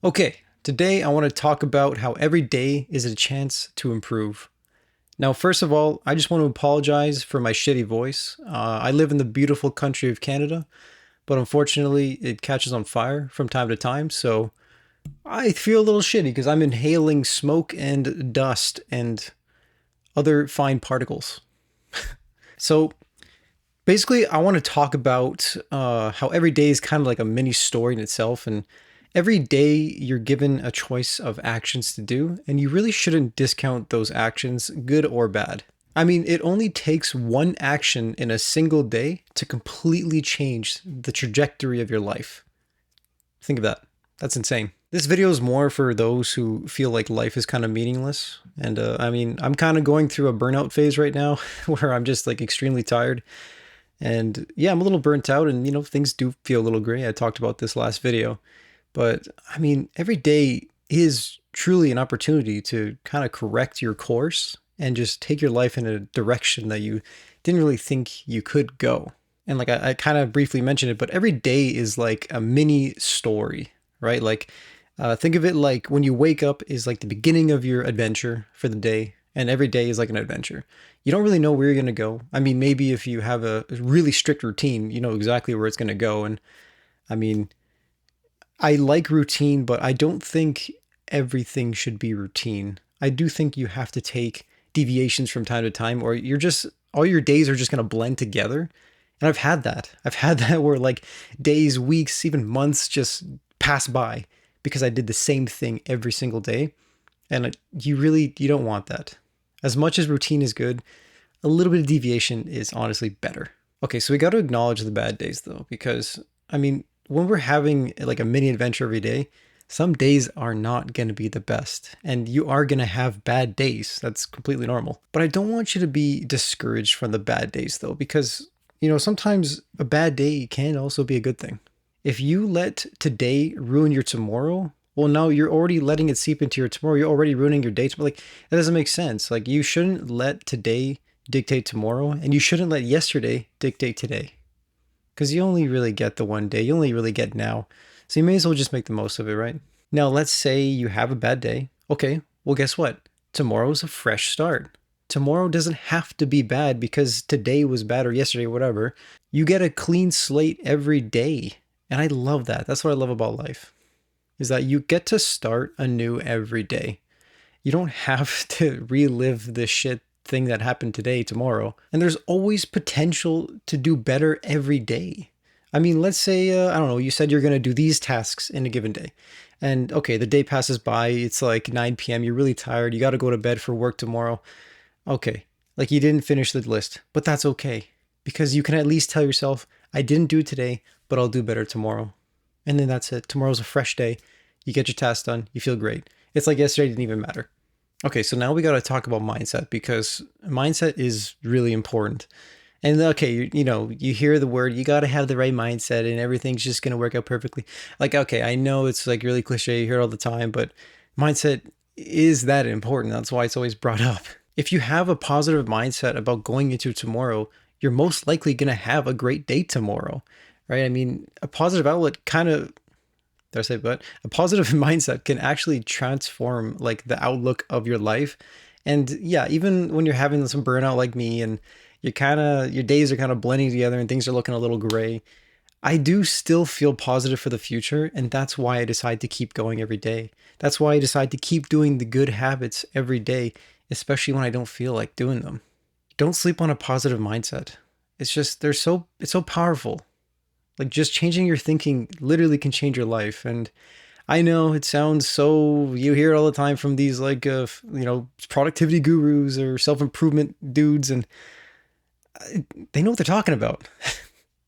Okay, today I want to talk about how every day is a chance to improve. Now, first of all, I just want to apologize for my shitty voice. I live in the beautiful country of Canada, but unfortunately, it catches on fire from time to time, so I feel a little shitty because I'm inhaling smoke and dust and other fine particles. So, basically, I want to talk about how every day is kind of like a mini story in itself, and every day you're given a choice of actions to do, and you really shouldn't discount those actions, good or bad. I mean, it only takes one action in a single day to completely change the trajectory of your life. Think of that. That's insane. This video is more for those who feel like life is kind of meaningless. And I mean, I'm kind of going through a burnout phase right now where I'm just like extremely tired. And yeah, I'm a little burnt out and, things do feel a little gray. I talked about this last video. But I mean, every day is truly an opportunity to kind of correct your course and just take your life in a direction that you didn't really think you could go. And like I kind of briefly mentioned it, but every day is like a mini story, right? Like, think of it like when you wake up is like the beginning of your adventure for the day, and every day is like an adventure. You don't really know where you're going to go. I mean, maybe if you have a really strict routine, you know exactly where it's going to go. And I mean, I like routine, but I don't think everything should be routine. I do think you have to take deviations from time to time, or you're just, all your days are just going to blend together. And I've had that. I've had that where like days, weeks, even months just pass by because I did the same thing every single day. And you don't want that. As much as routine is good, a little bit of deviation is honestly better. Okay, so we got to acknowledge the bad days though, because I mean, when we're having like a mini adventure every day, some days are not going to be the best, and you are going to have bad days. That's completely normal. But I don't want you to be discouraged from the bad days though, because sometimes a bad day can also be a good thing. If you let today ruin your tomorrow, well, now you're already letting it seep into your tomorrow. You're already ruining your day. Like, that doesn't make sense. Like, you shouldn't let today dictate tomorrow, and you shouldn't let yesterday dictate today. Because you only really get the one day. You only really get now. So you may as well just make the most of it, right? Now, let's say you have a bad day. Okay, well, guess what? Tomorrow's a fresh start. Tomorrow doesn't have to be bad because today was bad or yesterday, whatever. You get a clean slate every day. And I love that. That's what I love about life, is that you get to start anew every day. You don't have to relive the shit thing that happened today tomorrow. And there's always potential to do better every day. I mean, let's say, I don't know, you said you're going to do these tasks in a given day. And okay, the day passes by, it's like 9 p.m., you're really tired, you got to go to bed for work tomorrow. Okay, like you didn't finish the list, but that's okay. Because you can at least tell yourself, I didn't do it today, but I'll do better tomorrow. And then that's it. Tomorrow's a fresh day. You get your task done, you feel great. It's like yesterday didn't even matter. Okay, so now we got to talk about mindset, because mindset is really important. And okay, you hear the word, you got to have the right mindset and everything's just going to work out perfectly. Like, okay, I know it's like really cliche, you hear it all the time, but mindset is that important. That's why it's always brought up. If you have a positive mindset about going into tomorrow, you're most likely going to have a great day tomorrow, right? I mean, a positive outlet kind of, did I say, but a positive mindset can actually transform like the outlook of your life. And yeah, even when you're having some burnout like me and your days are kind of blending together and things are looking a little gray, I do still feel positive for the future. And that's why I decide to keep going every day. That's why I decide to keep doing the good habits every day, especially when I don't feel like doing them. Don't sleep on a positive mindset. It's just, it's so powerful. Like, just changing your thinking literally can change your life. And I know it sounds so, you hear it all the time from these like, productivity gurus or self-improvement dudes, and they know what they're talking about.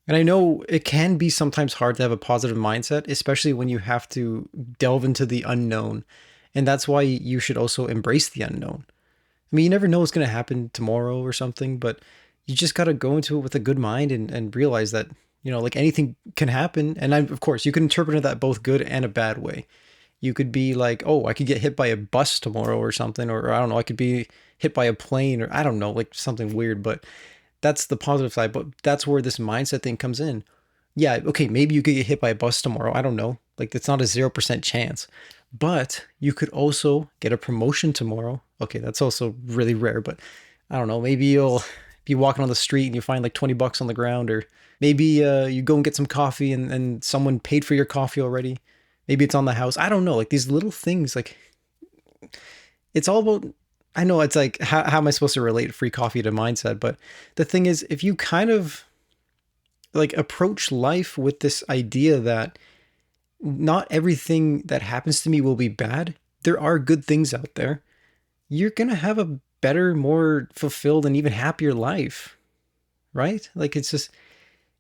And I know it can be sometimes hard to have a positive mindset, especially when you have to delve into the unknown. And that's why you should also embrace the unknown. I mean, you never know what's going to happen tomorrow or something, but you just got to go into it with a good mind and realize that, like anything can happen. And of course, you can interpret that both good and a bad way. You could be like, oh, I could get hit by a bus tomorrow or something, or I don't know, I could be hit by a plane, or I don't know, like something weird, but that's the positive side. But that's where this mindset thing comes in. Yeah, okay, maybe you could get hit by a bus tomorrow. I don't know. Like, it's not a 0% chance. But you could also get a promotion tomorrow. Okay, that's also really rare, but I don't know. Maybe you'll be walking on the street and you find like 20 bucks on the ground, or maybe you go and get some coffee and someone paid for your coffee already. Maybe it's on the house. I don't know. Like these little things, like it's all about. I know it's like, how am I supposed to relate free coffee to mindset? But the thing is, if you kind of like approach life with this idea that not everything that happens to me will be bad, there are good things out there, you're going to have a better, more fulfilled, and even happier life, right? Like it's just,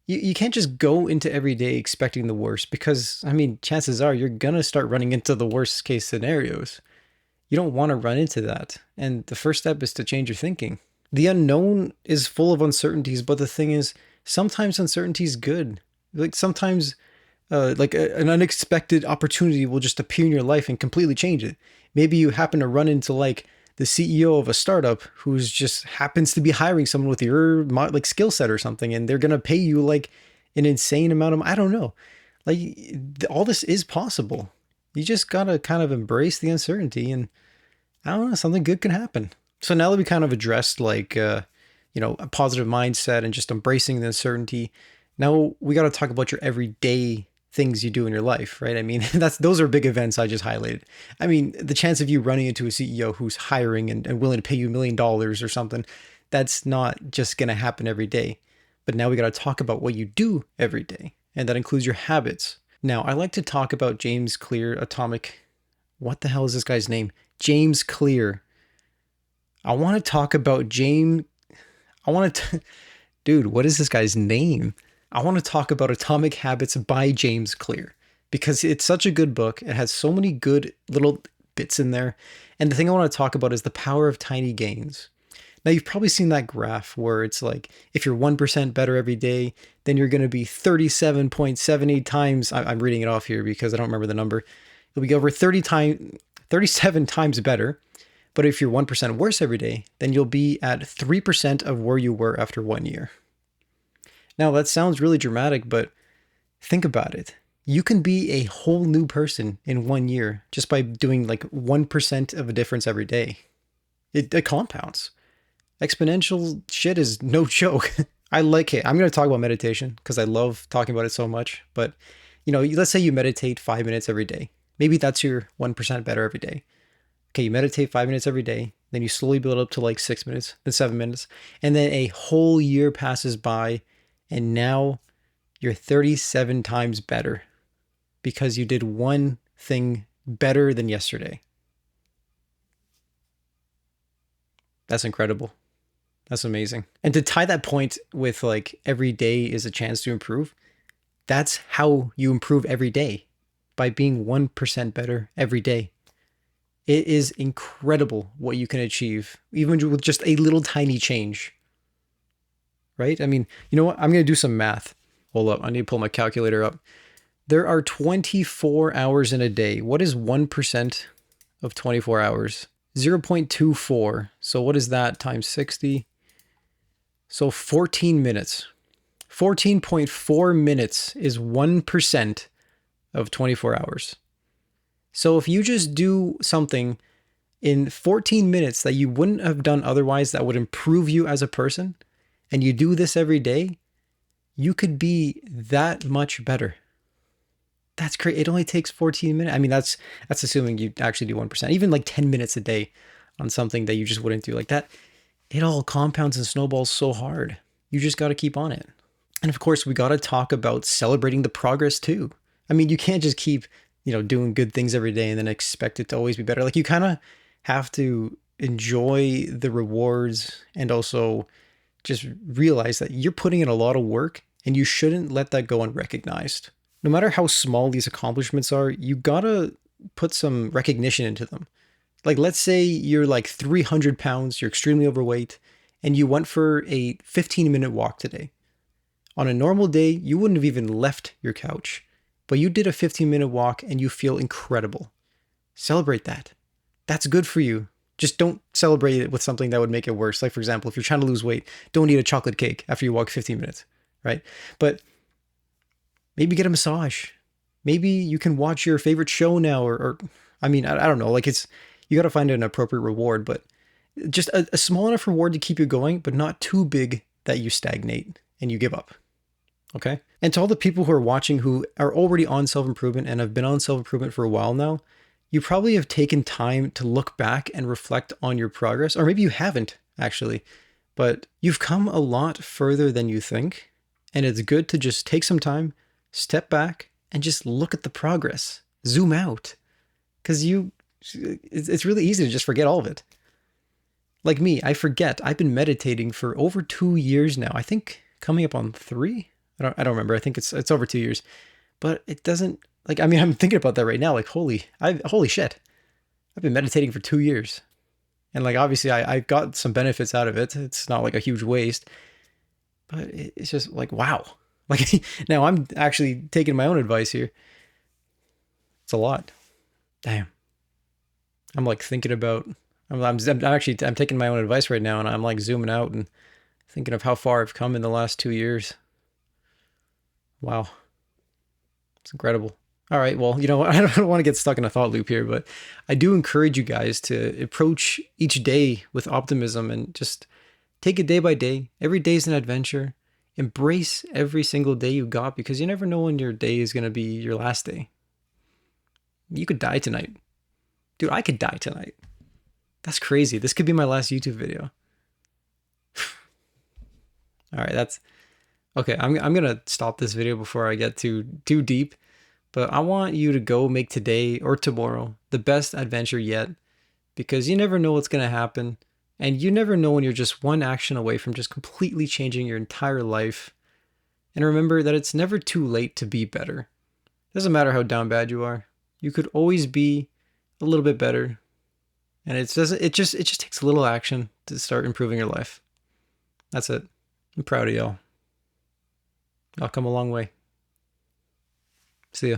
you can't just go into every day expecting the worst, because, I mean, chances are you're going to start running into the worst case scenarios. You don't want to run into that. And the first step is to change your thinking. The unknown is full of uncertainties, but the thing is, sometimes uncertainty is good. Like sometimes, an unexpected opportunity will just appear in your life and completely change it. Maybe you happen to run into like the CEO of a startup who's just happens to be hiring someone with your like skill set or something, and they're gonna pay you like an insane amount of, I don't know, like all this is possible. You just gotta kind of embrace the uncertainty, and I don't know, something good can happen. So now that we kind of addressed like a positive mindset and just embracing the uncertainty, now we got to talk about your everyday things you do in your life, right? I mean, those are big events I just highlighted. I mean, the chance of you running into a CEO who's hiring and willing to pay you $1 million or something, that's not just going to happen every day. But now we got to talk about what you do every day, and that includes your habits. Now, I like to talk about James Clear Atomic. What the hell is this guy's name? James Clear. I want to talk about James. I want to, dude, what is this guy's name? I want to talk about Atomic Habits by James Clear, because it's such a good book. It has so many good little bits in there. And the thing I want to talk about is the power of tiny gains. Now, you've probably seen that graph where it's like, if you're 1% better every day, then you're going to be 37.78 times. I'm reading it off here because I don't remember the number. You'll be over 37 times better. But if you're 1% worse every day, then you'll be at 3% of where you were after 1 year. Now, that sounds really dramatic, but think about it. You can be a whole new person in 1 year just by doing like 1% of a difference every day. It compounds. Exponential shit is no joke. I like it. I'm going to talk about meditation because I love talking about it so much. But, let's say you meditate 5 minutes every day. Maybe that's your 1% better every day. Okay, you meditate 5 minutes every day, then you slowly build up to like 6 minutes, then 7 minutes, and then a whole year passes by, and now you're 37 times better because you did one thing better than yesterday. That's incredible. That's amazing. And to tie that point with like every day is a chance to improve, that's how you improve every day, by being 1% better every day. It is incredible what you can achieve, even with just a little tiny change. Right? I mean, you know what? I'm going to do some math. Hold up. I need to pull my calculator up. There are 24 hours in a day. What is 1% of 24 hours? 0.24. So what is that times 60? So 14 minutes. 14.4 minutes is 1% of 24 hours. So if you just do something in 14 minutes that you wouldn't have done otherwise that would improve you as a person, and you do this every day, you could be that much better. That's great. It only takes 14 minutes. I mean, that's assuming you actually do 1%. Even like 10 minutes a day on something that you just wouldn't do like that, it all compounds and snowballs so hard. You just got to keep on it. And of course, we got to talk about celebrating the progress too. I mean, you can't just keep doing good things every day and then expect it to always be better. Like you kind of have to enjoy the rewards and also just realize that you're putting in a lot of work and you shouldn't let that go unrecognized. No matter how small these accomplishments are, you gotta put some recognition into them. Like let's say you're like 300 pounds, you're extremely overweight, and you went for a 15-minute walk today. On a normal day, you wouldn't have even left your couch. But you did a 15-minute walk and you feel incredible. Celebrate that. That's good for you. Just don't celebrate it with something that would make it worse. Like, for example, if you're trying to lose weight, don't eat a chocolate cake after you walk 15 minutes, right? But Maybe get a massage. Maybe you can watch your favorite show now, or I mean, I don't know. Like it's, you got to find an appropriate reward, but just a small enough reward to keep you going, but not too big that you stagnate and you give up. Okay. And to all the people who are watching who are already on self improvement and have been on self improvement for a while now, you probably have taken time to look back and reflect on your progress, or maybe you haven't actually, but you've come a lot further than you think. And it's good to just take some time, step back, and just look at the progress, zoom out. Because it's really easy to just forget all of it. Like me, I forget. I've been meditating for over 2 years now. I think coming up on 3. I don't remember. I think it's over 2 years. But it doesn't, like, I mean, I'm thinking about that right now. Like, holy shit. I've been meditating for 2 years. And like, obviously I got some benefits out of it. It's not like a huge waste, but it's just like, wow. Like now I'm actually taking my own advice here. It's a lot. Damn. I'm like thinking about, I'm taking my own advice right now and I'm like zooming out and thinking of how far I've come in the last 2 years. Wow. It's incredible. All right. Well, you know what? I don't want to get stuck in a thought loop here, but I do encourage you guys to approach each day with optimism and just take it day by day. Every day is an adventure. Embrace every single day you got because you never know when your day is going to be your last day. You could die tonight. Dude, I could die tonight. That's crazy. This could be my last YouTube video. All right, that's okay. I'm going to stop this video before I get too deep, but I want you to go make today or tomorrow the best adventure yet because you never know what's going to happen. And you never know when you're just one action away from just completely changing your entire life. And remember that it's never too late to be better. It doesn't matter how down bad you are. You could always be a little bit better. And it just takes a little action to start improving your life. That's it. I'm proud of y'all. Y'all come a long way. See ya.